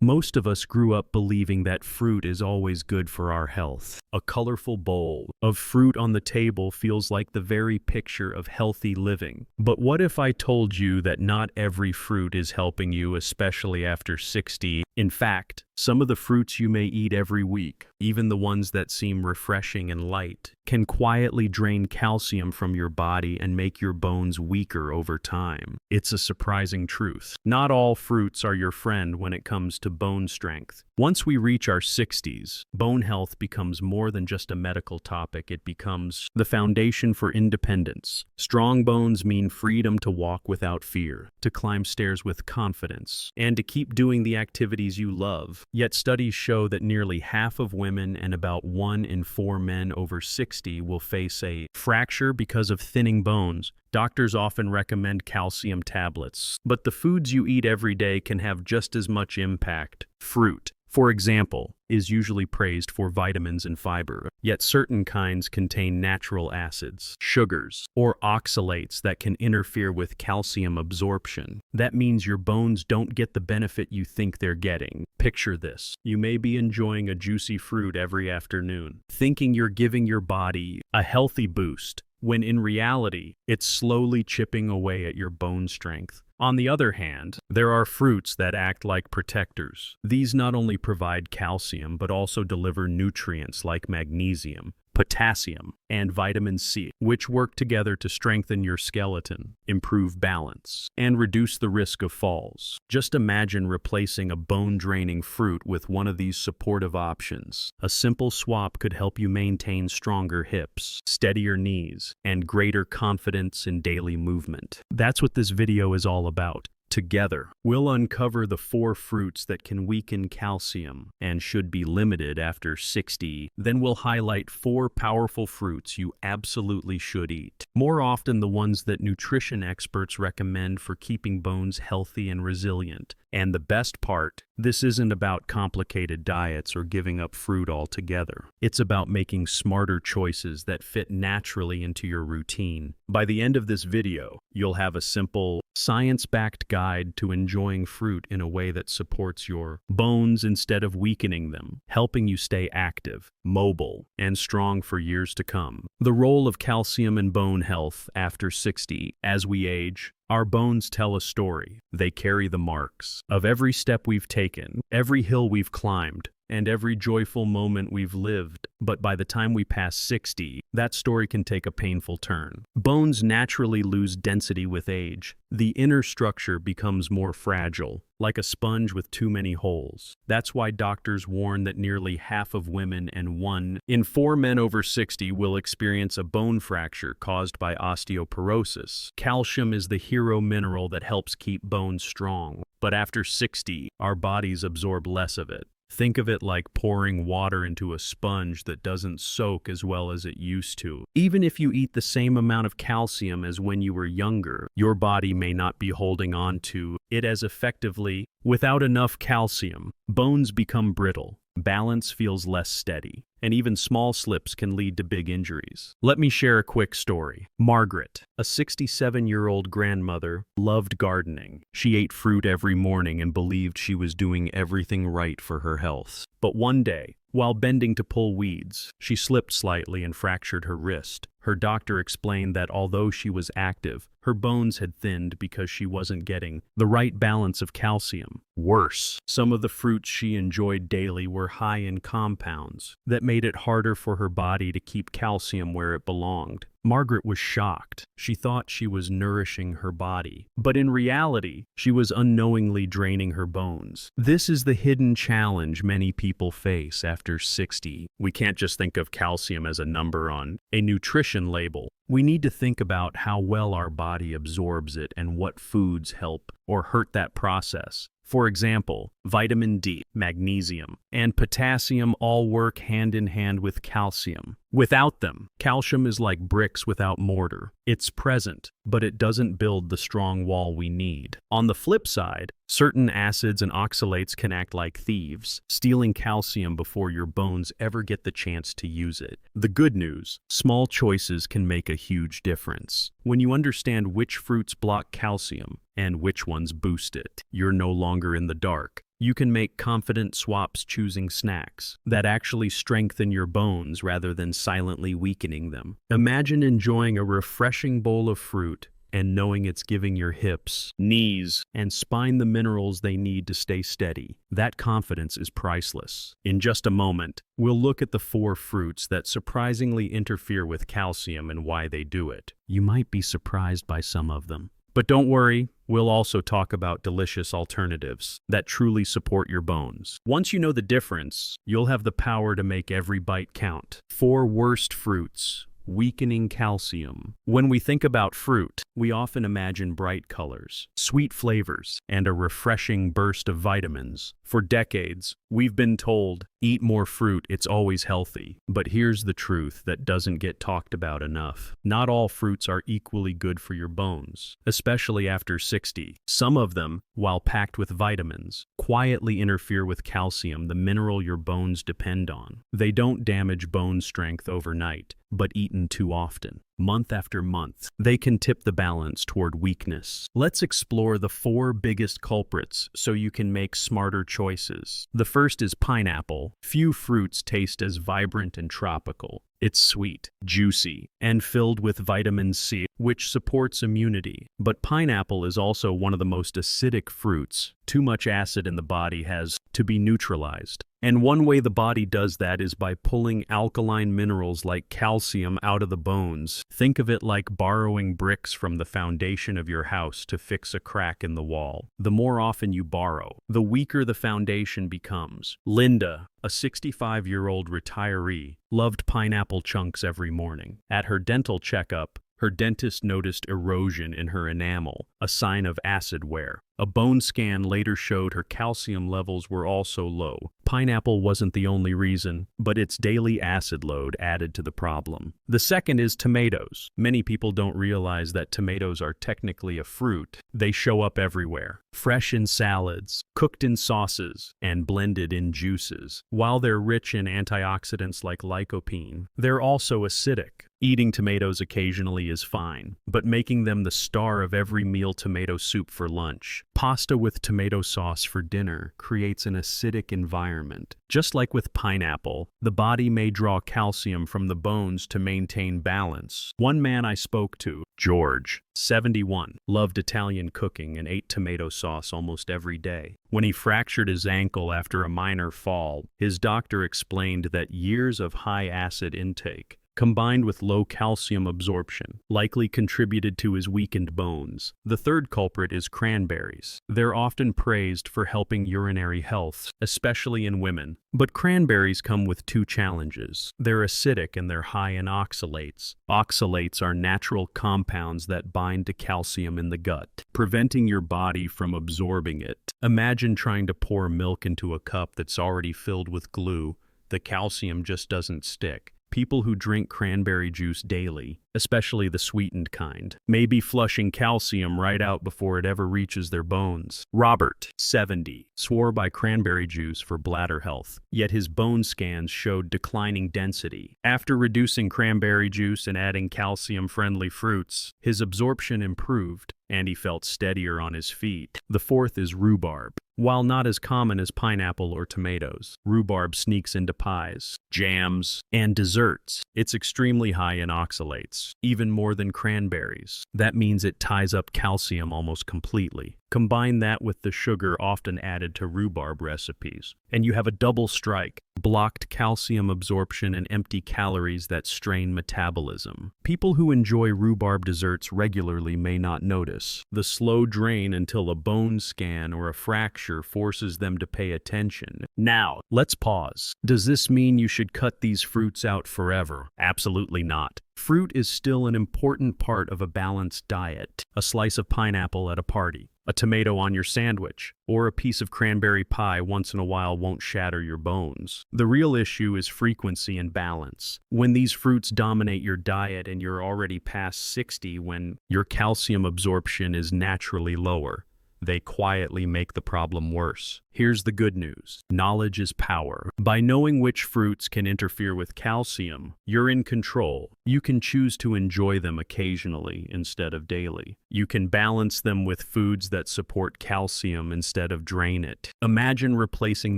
Most of us grew up believing that fruit is always good for our health. A colorful bowl of fruit on the table feels like the very picture of healthy living. But what if I told you that not every fruit is helping you, especially after 60? In fact, some of the fruits you may eat every week, even the ones that seem refreshing and light, can quietly drain calcium from your body and make your bones weaker over time. It's a surprising truth. Not all fruits are your friend when it comes to bone strength. Once we reach our 60s, bone health becomes more than just a medical topic. It becomes the foundation for independence. Strong bones mean freedom to walk without fear, to climb stairs with confidence, and to keep doing the activities you love. Yet studies show that nearly half of women and about 1 in 4 men over 60 will face a fracture because of thinning bones. Doctors often recommend calcium tablets, but the foods you eat every day can have just as much impact. Fruit, for example, is usually praised for vitamins and fiber, yet certain kinds contain natural acids, sugars, or oxalates that can interfere with calcium absorption. That means your bones don't get the benefit you think they're getting. Picture this. You may be enjoying a juicy fruit every afternoon, thinking you're giving your body a healthy boost, when in reality, it's slowly chipping away at your bone strength. On the other hand, there are fruits that act like protectors. These not only provide calcium but also deliver nutrients like magnesium, potassium, and vitamin C, which work together to strengthen your skeleton, improve balance, and reduce the risk of falls. Just imagine replacing a bone-draining fruit with one of these supportive options. A simple swap could help you maintain stronger hips, steadier knees, and greater confidence in daily movement. That's what this video is all about. Together, we'll uncover the 4 fruits that can weaken calcium and should be limited after 60. Then we'll highlight 4 powerful fruits you absolutely should eat. More often the ones that nutrition experts recommend for keeping bones healthy and resilient. And the best part, this isn't about complicated diets or giving up fruit altogether. It's about making smarter choices that fit naturally into your routine. By the end of this video, you'll have a simple, science-backed guide to enjoying fruit in a way that supports your bones instead of weakening them, helping you stay active, mobile, and strong for years to come. The role of calcium in bone health after 60. As we age, our bones tell a story. They carry the marks of every step we've taken, every hill we've climbed, and every joyful moment we've lived. But by the time we pass 60, that story can take a painful turn. Bones naturally lose density with age. The inner structure becomes more fragile, like a sponge with too many holes. That's why doctors warn that nearly half of women and 1 in 4 men over 60 will experience a bone fracture caused by osteoporosis. Calcium is the hero mineral that helps keep bones strong. But after 60, our bodies absorb less of it. Think of it like pouring water into a sponge that doesn't soak as well as it used to. Even if you eat the same amount of calcium as when you were younger, your body may not be holding on to it as effectively. Without enough calcium, bones become brittle, balance feels less steady, and even small slips can lead to big injuries. Let me share a quick story. Margaret, a 67-year-old grandmother, loved gardening. She ate fruit every morning and believed she was doing everything right for her health. But one day, while bending to pull weeds, she slipped slightly and fractured her wrist. Her doctor explained that although she was active, her bones had thinned because she wasn't getting the right balance of calcium. Worse, some of the fruits she enjoyed daily were high in compounds that made it harder for her body to keep calcium where it belonged. Margaret was shocked. She thought she was nourishing her body, but in reality, she was unknowingly draining her bones. This is the hidden challenge many people face after 60. We can't just think of calcium as a number on a nutrition label. We need to think about how well our body absorbs it and what foods help or hurt that process. For example, vitamin D, magnesium, and potassium all work hand in hand with calcium. Without them, calcium is like bricks without mortar. It's present, but it doesn't build the strong wall we need. On the flip side, certain acids and oxalates can act like thieves, stealing calcium before your bones ever get the chance to use it. The good news, small choices can make a huge difference. When you understand which fruits block calcium and which ones boost it, you're no longer in the dark. You can make confident swaps choosing snacks that actually strengthen your bones rather than silently weakening them. Imagine enjoying a refreshing bowl of fruit and knowing it's giving your hips, knees, and spine the minerals they need to stay steady. That confidence is priceless. In just a moment, we'll look at the 4 fruits that surprisingly interfere with calcium and why they do it. You might be surprised by some of them. But don't worry, we'll also talk about delicious alternatives that truly support your bones. Once you know the difference, you'll have the power to make every bite count. 4 worst fruits. Weakening calcium. When we think about fruit, we often imagine bright colors, sweet flavors, and a refreshing burst of vitamins. For decades, we've been told, eat more fruit, it's always healthy. But here's the truth that doesn't get talked about enough. Not all fruits are equally good for your bones, especially after 60. Some of them, while packed with vitamins, quietly interfere with calcium, the mineral your bones depend on. They don't damage bone strength overnight, but eaten too often, month after month, they can tip the balance toward weakness. Let's explore the 4 biggest culprits so you can make smarter choices. The first is pineapple. Few fruits taste as vibrant and tropical. It's sweet, juicy, and filled with vitamin C, which supports immunity. But pineapple is also one of the most acidic fruits. Too much acid in the body has to be neutralized. And one way the body does that is by pulling alkaline minerals like calcium out of the bones. Think of it like borrowing bricks from the foundation of your house to fix a crack in the wall. The more often you borrow, the weaker the foundation becomes. Linda, a 65-year-old retiree, loved pineapple chunks every morning. At her dental checkup, her dentist noticed erosion in her enamel, a sign of acid wear. A bone scan later showed her calcium levels were also low. Pineapple wasn't the only reason, but its daily acid load added to the problem. The second is tomatoes. Many people don't realize that tomatoes are technically a fruit. They show up everywhere, fresh in salads, cooked in sauces, and blended in juices. While they're rich in antioxidants like lycopene, they're also acidic. Eating tomatoes occasionally is fine, but making them the star of every meal, tomato soup for lunch, pasta with tomato sauce for dinner, creates an acidic environment. Just like with pineapple, the body may draw calcium from the bones to maintain balance. One man I spoke to, George, 71, loved Italian cooking and ate tomato sauce almost every day. When he fractured his ankle after a minor fall, his doctor explained that years of high acid intake, combined with low calcium absorption, likely contributed to his weakened bones. The third culprit is cranberries. They're often praised for helping urinary health, especially in women. But cranberries come with 2 challenges. They're acidic and they're high in oxalates. Oxalates are natural compounds that bind to calcium in the gut, preventing your body from absorbing it. Imagine trying to pour milk into a cup that's already filled with glue. The calcium just doesn't stick. People who drink cranberry juice daily, especially the sweetened kind, may be flushing calcium right out before it ever reaches their bones. Robert, 70, swore by cranberry juice for bladder health, yet his bone scans showed declining density. After reducing cranberry juice and adding calcium-friendly fruits, his absorption improved, and he felt steadier on his feet. The fourth is rhubarb. While not as common as pineapple or tomatoes, rhubarb sneaks into pies, jams, and desserts. It's extremely high in oxalates, even more than cranberries. That means it ties up calcium almost completely. Combine that with the sugar often added to rhubarb recipes, and you have a double strike: blocked calcium absorption and empty calories that strain metabolism. People who enjoy rhubarb desserts regularly may not notice the slow drain until a bone scan or a fracture forces them to pay attention. Now, let's pause. Does this mean you should cut these fruits out forever? Absolutely not. Fruit is still an important part of a balanced diet. A slice of pineapple at a party, a tomato on your sandwich, or a piece of cranberry pie once in a while won't shatter your bones. The real issue is frequency and balance. When these fruits dominate your diet and you're already past 60, when your calcium absorption is naturally lower, they quietly make the problem worse. Here's the good news. Knowledge is power. By knowing which fruits can interfere with calcium, you're in control. You can choose to enjoy them occasionally instead of daily. You can balance them with foods that support calcium instead of drain it. Imagine replacing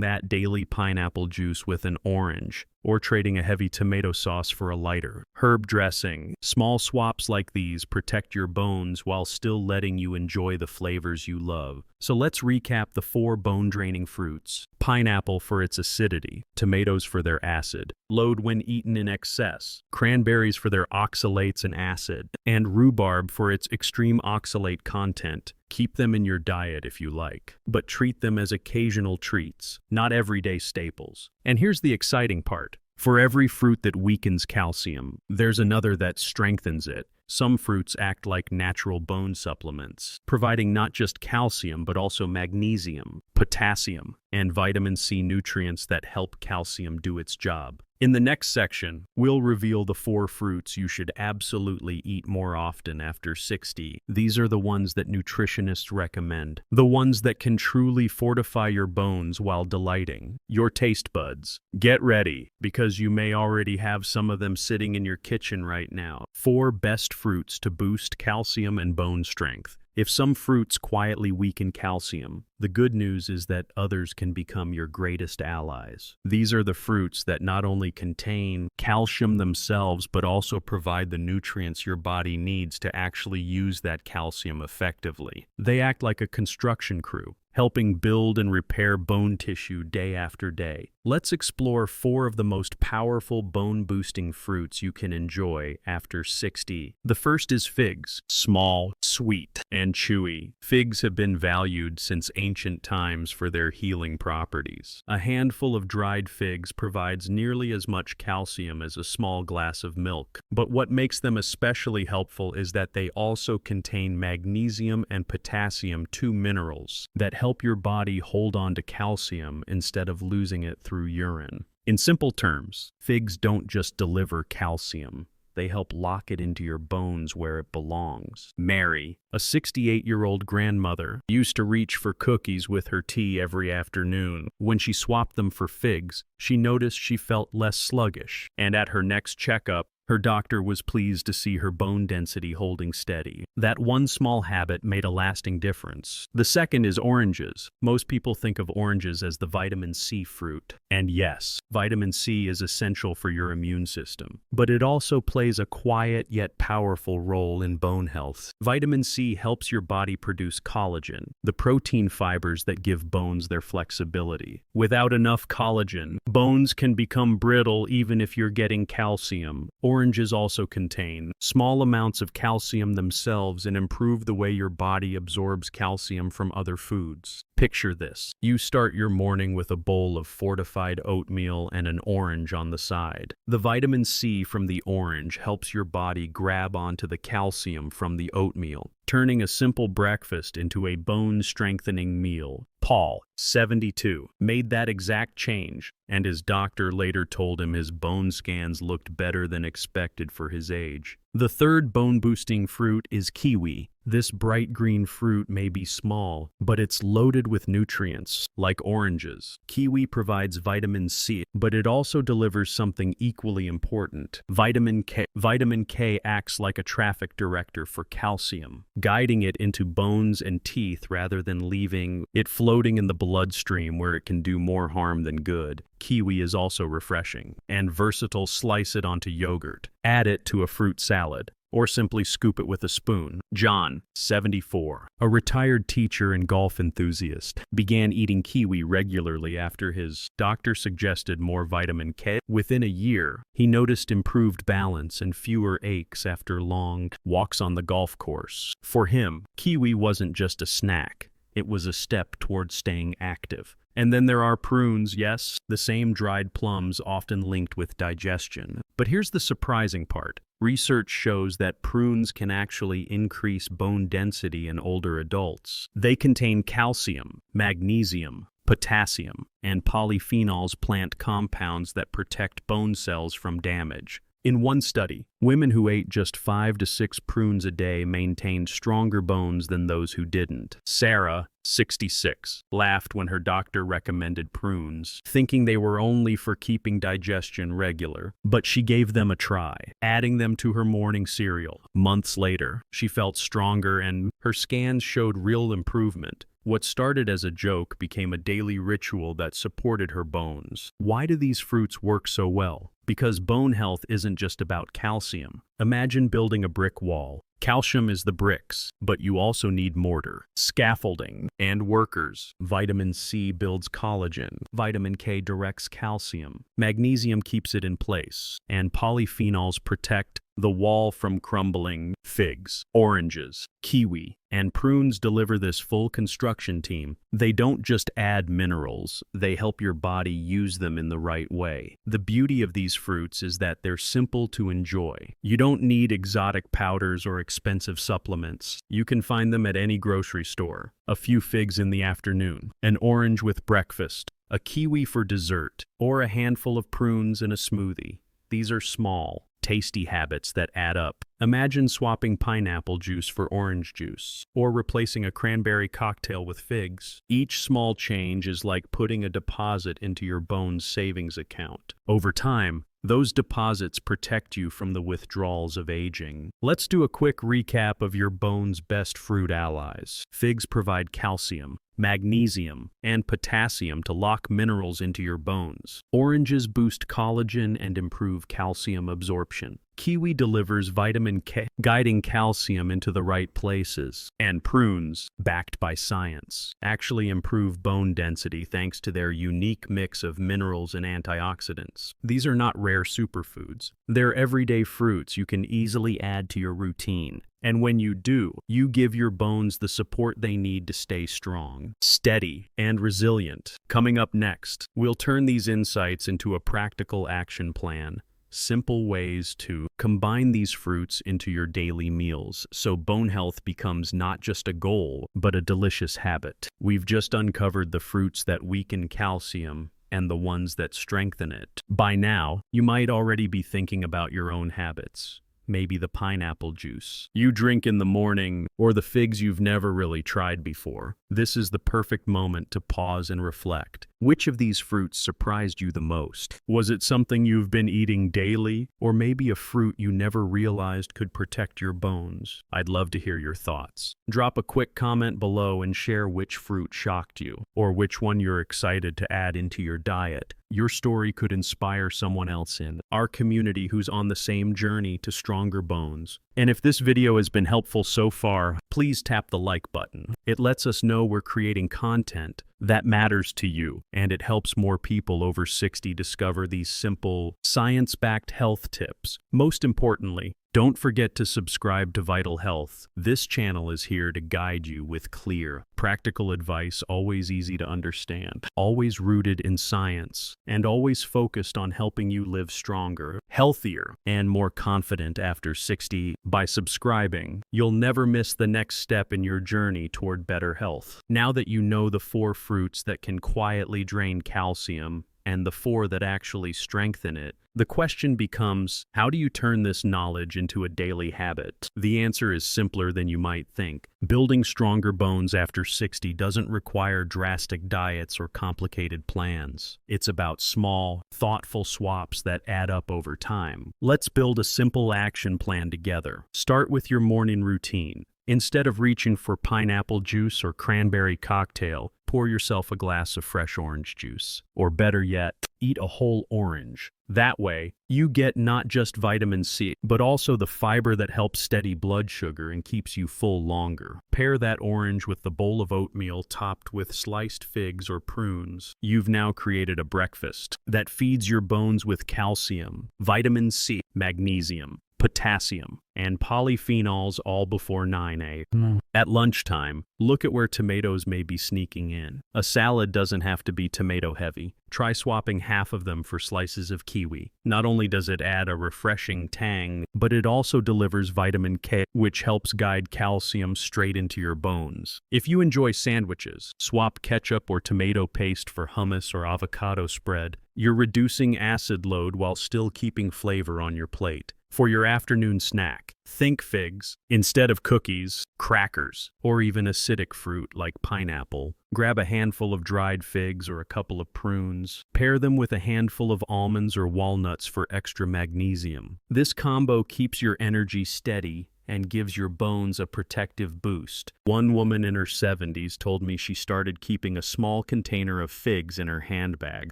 that daily pineapple juice with an orange, or trading a heavy tomato sauce for a lighter herb dressing. Small swaps like these protect your bones while still letting you enjoy the flavors you love. So let's recap the 4 bone-draining fruits. Pineapple for its acidity, tomatoes for their acid, load when eaten in excess, cranberries for their oxalates and acid, and rhubarb for its extreme oxalate content. Keep them in your diet if you like, but treat them as occasional treats, not everyday staples. And here's the exciting part. For every fruit that weakens calcium, there's another that strengthens it. Some fruits act like natural bone supplements, providing not just calcium but also magnesium, potassium, and vitamin C nutrients that help calcium do its job. In the next section, we'll reveal the 4 fruits you should absolutely eat more often after 60. These are the ones that nutritionists recommend, the ones that can truly fortify your bones while delighting your taste buds. Get ready, because you may already have some of them sitting in your kitchen right now. 4 best fruits to boost calcium and bone strength. If some fruits quietly weaken calcium, the good news is that others can become your greatest allies. These are the fruits that not only contain calcium themselves, but also provide the nutrients your body needs to actually use that calcium effectively. They act like a construction crew, helping build and repair bone tissue day after day. Let's explore 4 of the most powerful bone-boosting fruits you can enjoy after 60. The first is figs. Small, sweet, and chewy. Figs have been valued since ancient times for their healing properties. A handful of dried figs provides nearly as much calcium as a small glass of milk. But what makes them especially helpful is that they also contain magnesium and potassium, 2 minerals that help your body hold on to calcium instead of losing it through urine. In simple terms, figs don't just deliver calcium. They help lock it into your bones where it belongs. Mary, a 68-year-old grandmother, used to reach for cookies with her tea every afternoon. When she swapped them for figs, she noticed she felt less sluggish. And at her next checkup, her doctor was pleased to see her bone density holding steady. That one small habit made a lasting difference. The second is oranges. Most people think of oranges as the vitamin C fruit. And yes, vitamin C is essential for your immune system. But it also plays a quiet yet powerful role in bone health. Vitamin C helps your body produce collagen, the protein fibers that give bones their flexibility. Without enough collagen, bones can become brittle even if you're getting calcium. Oranges also contain small amounts of calcium themselves and improve the way your body absorbs calcium from other foods. Picture this. You start your morning with a bowl of fortified oatmeal and an orange on the side. The vitamin C from the orange helps your body grab onto the calcium from the oatmeal, turning a simple breakfast into a bone-strengthening meal. Paul, 72, made that exact change, and his doctor later told him his bone scans looked better than expected for his age. The third bone-boosting fruit is kiwi. This bright green fruit may be small, but it's loaded with nutrients, like oranges. Kiwi provides vitamin C, but it also delivers something equally important, vitamin K. Vitamin K acts like a traffic director for calcium, guiding it into bones and teeth rather than leaving it floating in the bloodstream where it can do more harm than good. Kiwi is also refreshing and versatile. Slice it onto yogurt, add it to a fruit salad, or simply scoop it with a spoon. John, 74, a retired teacher and golf enthusiast, began eating kiwi regularly after his doctor suggested more vitamin K. Within a year, he noticed improved balance and fewer aches after long walks on the golf course. For him, kiwi wasn't just a snack. It was a step toward staying active. And then there are prunes, yes, the same dried plums often linked with digestion. But here's the surprising part. Research shows that prunes can actually increase bone density in older adults. They contain calcium, magnesium, potassium, and polyphenols, plant compounds that protect bone cells from damage. In one study, women who ate just 5 to 6 prunes a day maintained stronger bones than those who didn't. Sarah, 66, laughed when her doctor recommended prunes, thinking they were only for keeping digestion regular. But she gave them a try, adding them to her morning cereal. Months later, she felt stronger and her scans showed real improvement. What started as a joke became a daily ritual that supported her bones. Why do these fruits work so well? Because bone health isn't just about calcium. Imagine building a brick wall. Calcium is the bricks, but you also need mortar, scaffolding, and workers. Vitamin C builds collagen. Vitamin K directs calcium. Magnesium keeps it in place. And polyphenols protect the wall from crumbling. Figs, oranges, kiwi, and prunes deliver this full construction team. They don't just add minerals, they help your body use them in the right way. The beauty of these fruits is that they're simple to enjoy. You don't need exotic powders or expensive supplements. You can find them at any grocery store. A few figs in the afternoon, an orange with breakfast, a kiwi for dessert, or a handful of prunes in a smoothie. These are small, tasty habits that add up. Imagine swapping pineapple juice for orange juice, or replacing a cranberry cocktail with figs. Each small change is like putting a deposit into your bones savings account. Over time, those deposits protect you from the withdrawals of aging. Let's do a quick recap of your bone's best fruit allies. Figs provide calcium, magnesium, and potassium to lock minerals into your bones. Oranges boost collagen and improve calcium absorption. Kiwi delivers vitamin K, guiding calcium into the right places. And prunes, backed by science, actually improve bone density thanks to their unique mix of minerals and antioxidants. These are not rare superfoods. They're everyday fruits you can easily add to your routine. And when you do, you give your bones the support they need to stay strong, steady, and resilient. Coming up next, we'll turn these insights into a practical action plan. Simple ways to combine these fruits into your daily meals so bone health becomes not just a goal, but a delicious habit. We've just uncovered the fruits that weaken calcium and the ones that strengthen it. By now, you might already be thinking about your own habits. Maybe the pineapple juice you drink in the morning, or the figs you've never really tried before. This is the perfect moment to pause and reflect. Which of these fruits surprised you the most? Was it something you've been eating daily, or maybe a fruit you never realized could protect your bones? I'd love to hear your thoughts. Drop a quick comment below and share which fruit shocked you, or which one you're excited to add into your diet. Your story could inspire someone else in our community who's on the same journey to stronger bones. And if this video has been helpful so far, please tap the like button. It lets us know we're creating content that matters to you, and it helps more people over 60 discover these simple, science-backed health tips. Most importantly, don't forget to subscribe to Vital Health. This channel is here to guide you with clear, practical advice, always easy to understand, always rooted in science, and always focused on helping you live stronger, healthier, and more confident after 60. By subscribing, you'll never miss the next step in your journey toward better health. Now that you know the 4 fruits that can quietly drain calcium and the 4 that actually strengthen it, the question becomes, how do you turn this knowledge into a daily habit? The answer is simpler than you might think. Building stronger bones after 60 doesn't require drastic diets or complicated plans. It's about small, thoughtful swaps that add up over time. Let's build a simple action plan together. Start with your morning routine. Instead of reaching for pineapple juice or cranberry cocktail, pour yourself a glass of fresh orange juice. Or better yet, eat a whole orange. That way, you get not just vitamin C, but also the fiber that helps steady blood sugar and keeps you full longer. Pair that orange with the bowl of oatmeal topped with sliced figs or prunes. You've now created a breakfast that feeds your bones with calcium, vitamin C, magnesium, potassium, and polyphenols all before 9 a.m. At lunchtime, look at where tomatoes may be sneaking in. A salad doesn't have to be tomato heavy. Try swapping half of them for slices of kiwi. Not only does it add a refreshing tang, but it also delivers vitamin K, which helps guide calcium straight into your bones. If you enjoy sandwiches, swap ketchup or tomato paste for hummus or avocado spread. You're reducing acid load while still keeping flavor on your plate. For your afternoon snack, think figs instead of cookies, crackers, or even acidic fruit like pineapple. Grab a handful of dried figs or a couple of prunes. Pair them with a handful of almonds or walnuts for extra magnesium. This combo keeps your energy steady and gives your bones a protective boost. One woman in her 70s told me she started keeping a small container of figs in her handbag.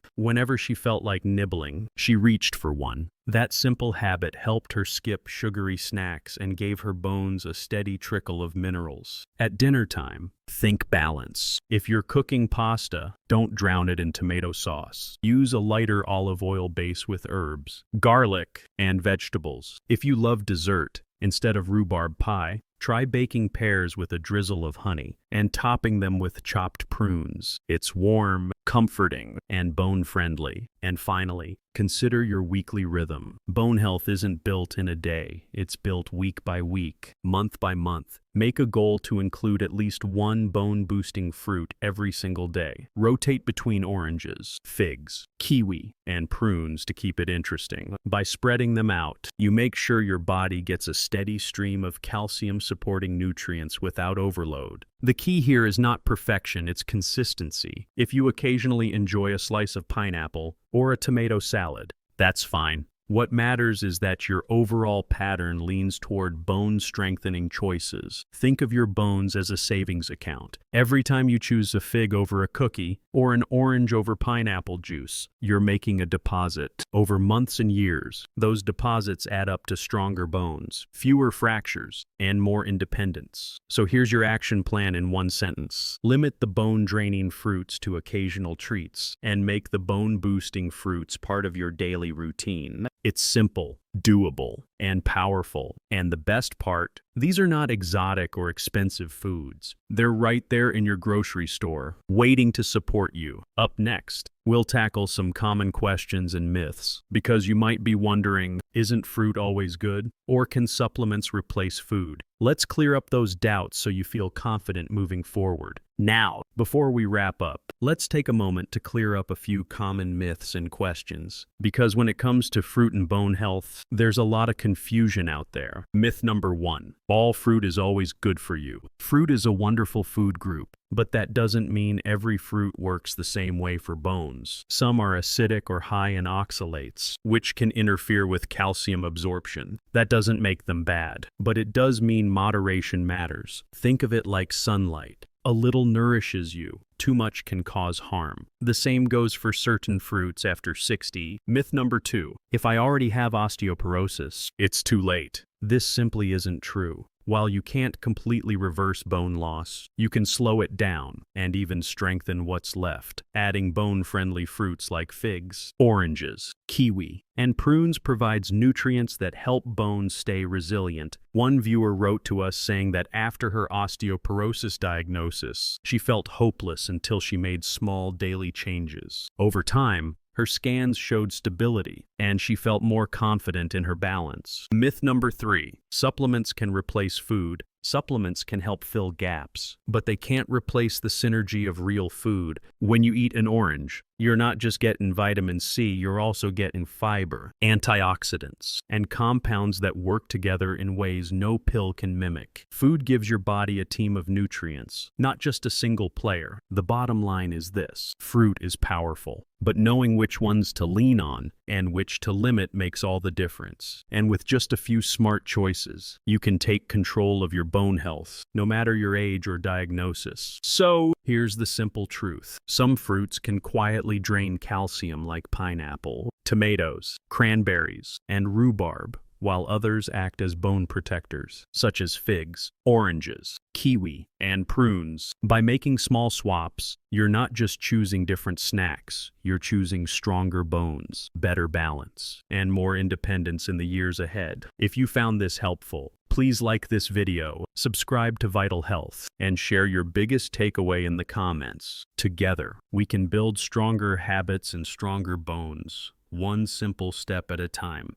Whenever she felt like nibbling, she reached for one. That simple habit helped her skip sugary snacks and gave her bones a steady trickle of minerals. At dinner time, think balance. If you're cooking pasta, don't drown it in tomato sauce. Use a lighter olive oil base with herbs, garlic, and vegetables. If you love dessert, instead of rhubarb pie, try baking pears with a drizzle of honey and topping them with chopped prunes. It's warm, comforting, and bone-friendly. And finally, consider your weekly rhythm. Bone health isn't built in a day. It's built week by week, month by month. Make a goal to include at least one bone-boosting fruit every single day. Rotate between oranges, figs, kiwi, and prunes to keep it interesting. By spreading them out, you make sure your body gets a steady stream of calcium-supporting nutrients without overload. The key here is not perfection, it's consistency. If you occasionally enjoy a slice of pineapple or a tomato salad, that's fine. What matters is that your overall pattern leans toward bone-strengthening choices. Think of your bones as a savings account. Every time you choose a fig over a cookie or an orange over pineapple juice, you're making a deposit. Over months and years, those deposits add up to stronger bones, fewer fractures, and more independence. So here's your action plan in one sentence. Limit the bone-draining fruits to occasional treats, and make the bone-boosting fruits part of your daily routine. It's simple, doable, and powerful. And the best part, these are not exotic or expensive foods. They're right there in your grocery store, waiting to support you. Up next, we'll tackle some common questions and myths, because you might be wondering, isn't fruit always good? Or can supplements replace food? Let's clear up those doubts so you feel confident moving forward. Now, before we wrap up, let's take a moment to clear up a few common myths and questions. Because when it comes to fruit and bone health, there's a lot of confusion out there. Myth number 1, all fruit is always good for you. Fruit is a wonderful food group, but that doesn't mean every fruit works the same way for bones. Some are acidic or high in oxalates, which can interfere with calcium absorption. That doesn't make them bad, but it does mean moderation matters. Think of it like sunlight. A little nourishes you. Too much can cause harm. The same goes for certain fruits after 60. Myth number 2, if I already have osteoporosis, it's too late. This simply isn't true. While you can't completely reverse bone loss, you can slow it down and even strengthen what's left. Adding bone-friendly fruits like figs, oranges, kiwi, and prunes provides nutrients that help bones stay resilient. One viewer wrote to us saying that after her osteoporosis diagnosis, she felt hopeless until she made small daily changes. Over time, her scans showed stability, and she felt more confident in her balance. Myth number 3, supplements can replace food. Supplements can help fill gaps, but they can't replace the synergy of real food. When you eat an orange, you're not just getting vitamin C, you're also getting fiber, antioxidants, and compounds that work together in ways no pill can mimic. Food gives your body a team of nutrients, not just a single player. The bottom line is this: fruit is powerful, but knowing which ones to lean on and which to limit makes all the difference. And with just a few smart choices, you can take control of your bone health, no matter your age or diagnosis. So, here's the simple truth. Some fruits can quietly drain calcium like pineapple, tomatoes, cranberries, and rhubarb. while others act as bone protectors, such as figs, oranges, kiwi, and prunes. By making small swaps, you're not just choosing different snacks, you're choosing stronger bones, better balance, and more independence in the years ahead. If you found this helpful, please like this video, subscribe to Vital Health, and share your biggest takeaway in the comments. Together, we can build stronger habits and stronger bones, one simple step at a time.